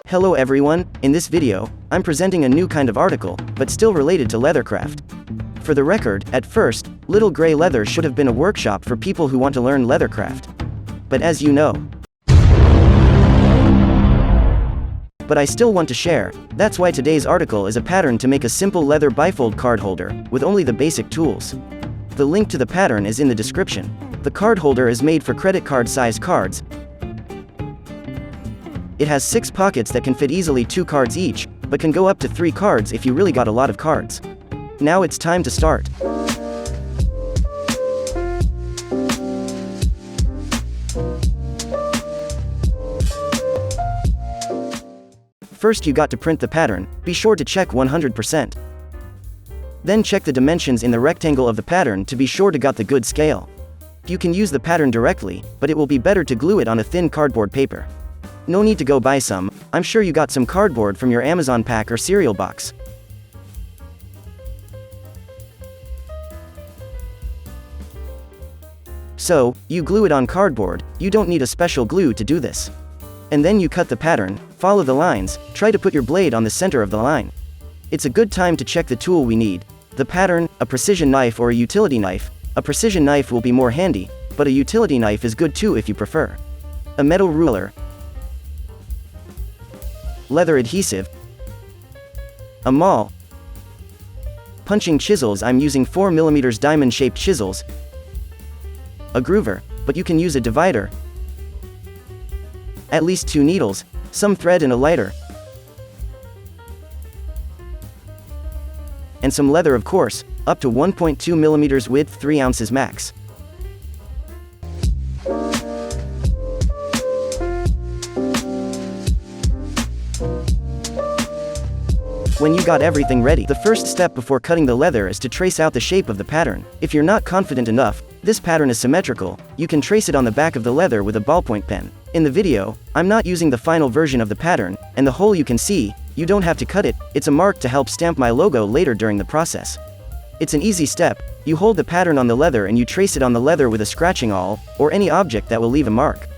Hello everyone, in this video, I'm presenting a new kind of article, but still related to leathercraft. For the record, at first, Little Grey Leather should have been a workshop for people who want to learn leathercraft. But as you know, but I still want to share, that's why today's article is a pattern to make a simple leather bifold card holder, with only the basic tools. The link to the pattern is in the description. The card holder is made for credit card size cards. It has 6 pockets that can fit easily 2 cards each, but can go up to 3 cards if you really got a lot of cards. Now it's time to start. First you got to print the pattern, be sure to check 100%. Then check the dimensions in the rectangle of the pattern to be sure to got the good scale. You can use the pattern directly, but it will be better to glue it on a thin cardboard paper. No need to go buy some, I'm sure you got some cardboard from your Amazon pack or cereal box. So, you glue it on cardboard, you don't need a special glue to do this. And then you cut the pattern, follow the lines, try to put your blade on the center of the line. It's a good time to check the tool we need. The pattern, a precision knife or a utility knife. A precision knife will be more handy, but a utility knife is good too if you prefer. A metal ruler, leather adhesive, a maul, punching chisels. I'm using 4mm diamond-shaped chisels, a groover, but you can use a divider, at least 2 needles, some thread and a lighter, and some leather of course, up to 1.2mm width, 3 ounces max. When you got everything ready, the first step before cutting the leather is to trace out the shape of the pattern. If you're not confident enough, this pattern is symmetrical, you can trace it on the back of the leather with a ballpoint pen. In the video, I'm not using the final version of the pattern, and the hole you can see, you don't have to cut it, it's a mark to help stamp my logo later during the process. It's an easy step, you hold the pattern on the leather and you trace it on the leather with a scratching awl, or any object that will leave a mark.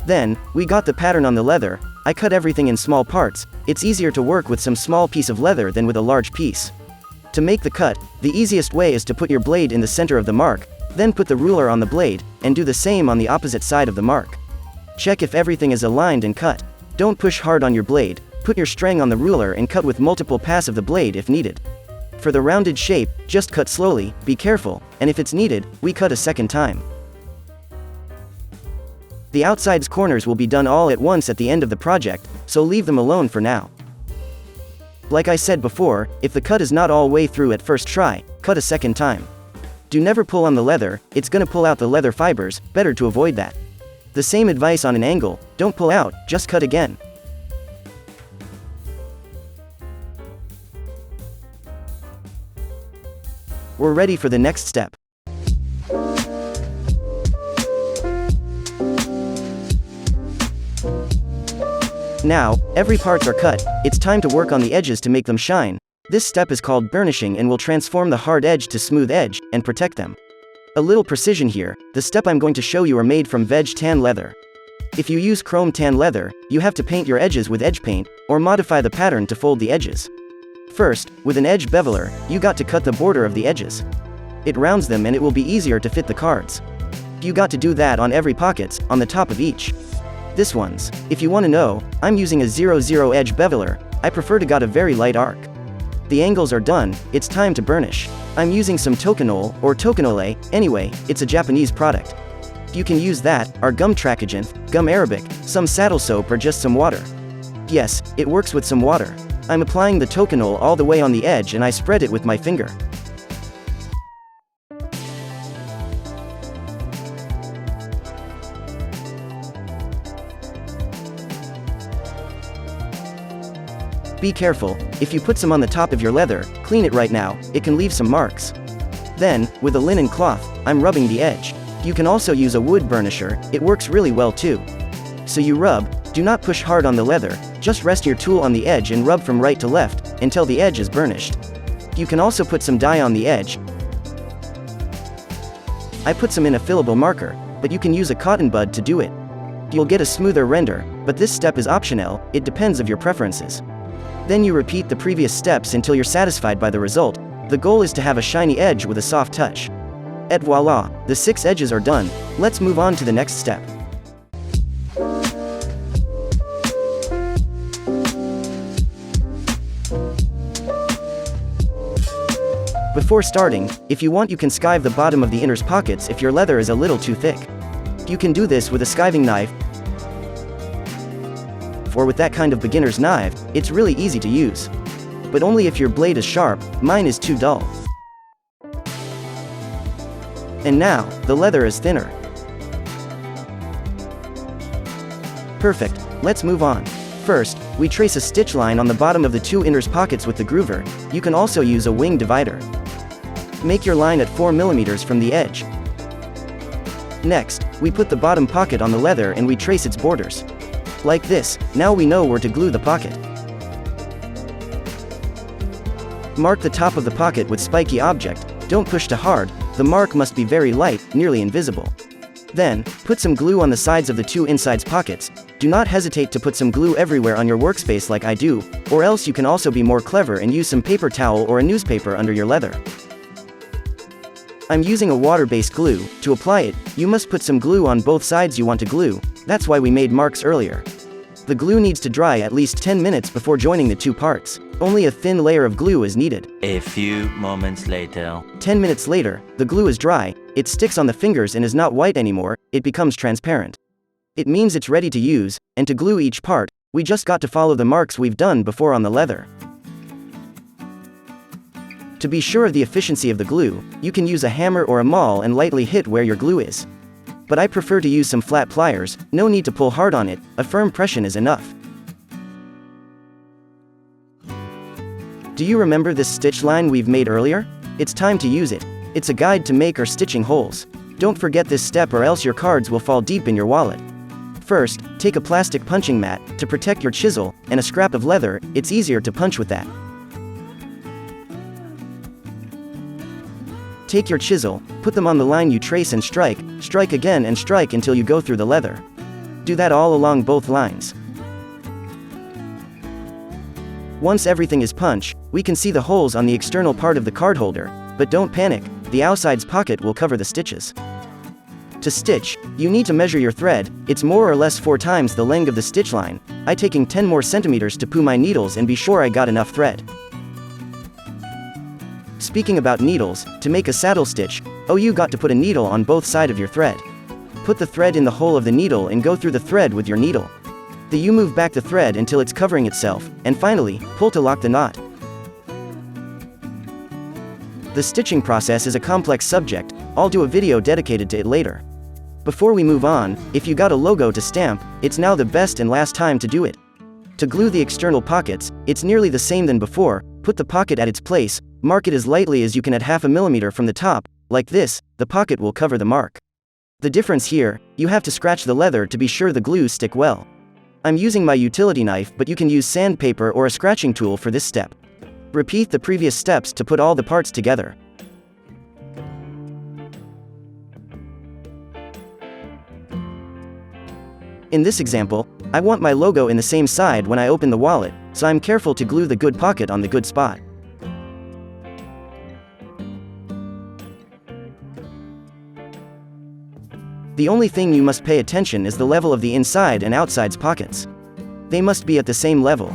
Then, we got the pattern on the leather, I cut everything in small parts, it's easier to work with some small piece of leather than with a large piece. To make the cut, the easiest way is to put your blade in the center of the mark, then put the ruler on the blade, and do the same on the opposite side of the mark. Check if everything is aligned and cut. Don't push hard on your blade, put your string on the ruler and cut with multiple passes of the blade if needed. For the rounded shape, just cut slowly, be careful, and if it's needed, we cut a second time. The outside's corners will be done all at once at the end of the project, so leave them alone for now. Like I said before, if the cut is not all way through at first try, cut a second time. Do never pull on the leather, it's gonna pull out the leather fibers, better to avoid that. The same advice on an angle, don't pull out, just cut again. We're ready for the next step. Now, every parts are cut, it's time to work on the edges to make them shine. This step is called burnishing and will transform the hard edge to smooth edge, and protect them. A little precision here, the step I'm going to show you are made from veg tan leather. If you use chrome tan leather, you have to paint your edges with edge paint, or modify the pattern to fold the edges. First, with an Edge Beveller, you got to cut the border of the edges. It rounds them and it will be easier to fit the cards. You got to do that on every pockets, on the top of each. This one's, if you want to know, I'm using a 00 Edge Beveller, I prefer to got a very light arc. The angles are done, it's time to burnish. I'm using some Tokonole, or Tokonole, anyway, it's a Japanese product. You can use that, or gum tragacanth, gum arabic, some saddle soap or just some water. Yes, it works with some water. I'm applying the Tokonole all the way on the edge and I spread it with my finger. Be careful, if you put some on the top of your leather, clean it right now, it can leave some marks. Then, with a linen cloth, I'm rubbing the edge. You can also use a wood burnisher, it works really well too. So you rub, do not push hard on the leather, just rest your tool on the edge and rub from right to left, until the edge is burnished. You can also put some dye on the edge. I put some in a fillable marker, but you can use a cotton bud to do it. You'll get a smoother render, but but this step is optional, it depends of your preferences. Then you repeat the previous steps until you're satisfied by the result. The goal is to have a shiny edge with a soft touch. Et voila, the 6 edges are done. Let's move on to the next step. Before starting, if you want, you can skive the bottom of the inner's pockets if your leather is a little too thick. You can do this with a skiving knife, or with that kind of beginner's knife. It's really easy to use. But only if your blade is sharp. Mine is too dull. And now, the leather is thinner. Perfect, let's move on. First, we trace a stitch line on the bottom of the 2 inner's pockets with the groover. You can also use a wing divider. Make your line at 4 mm from the edge. Next, we put the bottom pocket on the leather and we trace its borders. Like this. Now we know where to glue the pocket. Mark the top of the pocket with spiky object. Don't push too hard, the mark must be very light, nearly invisible. Then, put some glue on the sides of the 2 insides pockets. Do not hesitate to put some glue everywhere on your workspace like I do, or else you can also be more clever and use some paper towel or a newspaper under your leather. I'm using a water-based glue. To apply it, you must put some glue on both sides you want to glue. That's why we made marks earlier. The glue needs to dry at least 10 minutes before joining the 2 parts. Only a thin layer of glue is needed. A few moments later. 10 minutes later, the glue is dry, it sticks on the fingers and is not white anymore, it becomes transparent. It means it's ready to use, and to glue each part, we just got to follow the marks we've done before on the leather. To be sure of the efficiency of the glue, you can use a hammer or a maul and lightly hit where your glue is. But I prefer to use some flat pliers, no need to pull hard on it, a firm pressure is enough. Do you remember this stitch line we've made earlier? It's time to use it. It's a guide to make or stitching holes. Don't forget this step or else your cards will fall deep in your wallet. First, take a plastic punching mat to protect your chisel, and a scrap of leather. It's easier to punch with that. Take your chisel, put them on the line you trace and strike again and strike until you go through the leather. Do that all along both lines. Once everything is punched, we can see the holes on the external part of the card holder, but don't panic, the outside's pocket will cover the stitches. To stitch, you need to measure your thread. It's more or less 4 times the length of the stitch line. I taking 10 more centimeters to put my needles and be sure I got enough thread. Speaking about needles, to make a saddle stitch, you got to put a needle on both sides of your thread. Put the thread in the hole of the needle and go through the thread with your needle. Then you move back the thread until it's covering itself, and finally, pull to lock the knot. The stitching process is a complex subject, I'll do a video dedicated to it later. Before we move on, if you got a logo to stamp, it's now the best and last time to do it. To glue the external pockets, it's nearly the same than before. Put the pocket at its place, mark it as lightly as you can at 0.5 mm from the top, like this, the pocket will cover the mark. The difference here, you have to scratch the leather to be sure the glue stick well. I'm using my utility knife, but you can use sandpaper or a scratching tool for this step. Repeat the previous steps to put all the parts together. In this example, I want my logo in the same side when I open the wallet, so I'm careful to glue the good pocket on the good spot. The only thing you must pay attention is the level of the inside and outside's pockets. They must be at the same level.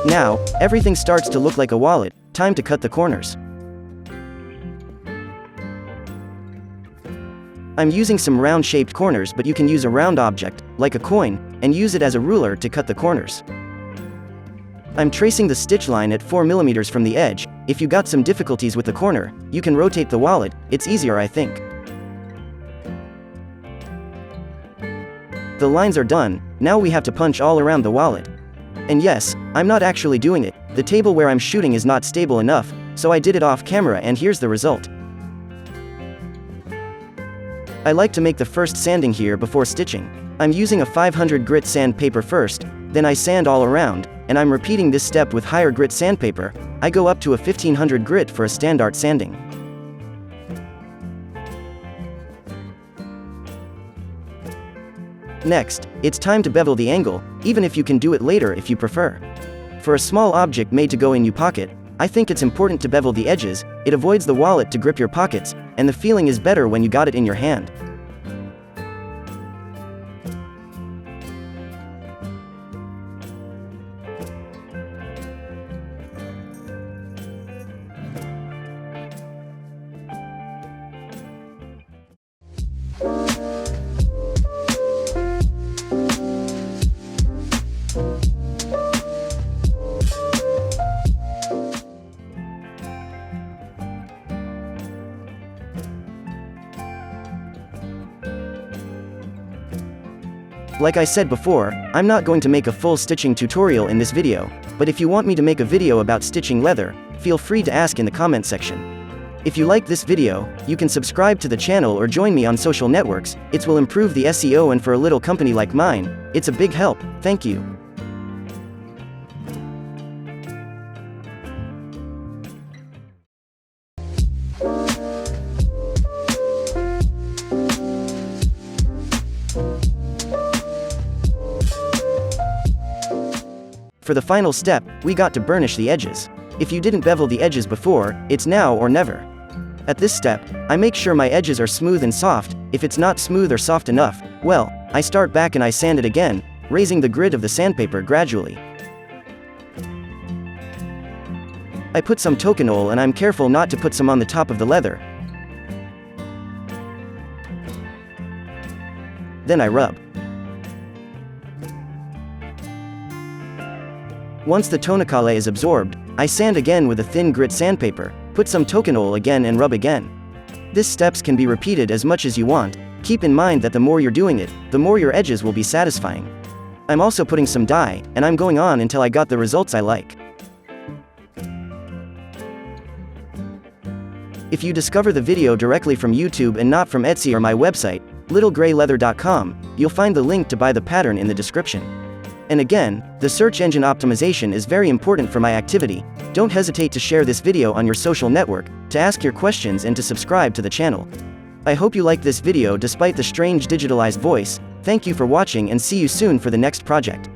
Now, everything starts to look like a wallet. Time to cut the corners. I'm using some round-shaped corners, but you can use a round object, like a coin, and use it as a ruler to cut the corners. I'm tracing the stitch line at 4 mm from the edge. If you got some difficulties with the corner, you can rotate the wallet, it's easier I think. The lines are done, now we have to punch all around the wallet. And yes, I'm not actually doing it, the table where I'm shooting is not stable enough, so I did it off camera and here's the result. I like to make the first sanding here before stitching. I'm using a 500 grit sandpaper first, then I sand all around, and I'm repeating this step with higher grit sandpaper. I go up to a 1500 grit for a standard sanding. Next, it's time to bevel the angle, even if you can do it later if you prefer. For a small object made to go in your pocket, I think it's important to bevel the edges. It avoids the wallet to grip your pockets, and the feeling is better when you got it in your hand. Like I said before, I'm not going to make a full stitching tutorial in this video, but if you want me to make a video about stitching leather, feel free to ask in the comment section. If you like this video, you can subscribe to the channel or join me on social networks. It will improve the SEO, and for a little company like mine, it's a big help. Thank you. For the final step, we got to burnish the edges. If you didn't bevel the edges before, it's now or never. At this step, I make sure my edges are smooth and soft. If it's not smooth or soft enough, well, I start back and I sand it again, raising the grit of the sandpaper gradually. I put some Tokonole, and I'm careful not to put some on the top of the leather. Then I rub. Once the Tokonole is absorbed, I sand again with a thin grit sandpaper, put some Tokonole again and rub again. These steps can be repeated as much as you want. Keep in mind that the more you're doing it, the more your edges will be satisfying. I'm also putting some dye, and I'm going on until I got the results I like. If you discover the video directly from YouTube and not from Etsy or my website, littlegrayleather.com, you'll find the link to buy the pattern in the description. And again, the search engine optimization is very important for my activity. Don't hesitate to share this video on your social network, to ask your questions, and to subscribe to the channel. I hope you liked this video despite the strange digitalized voice. Thank you for watching, and see you soon for the next project.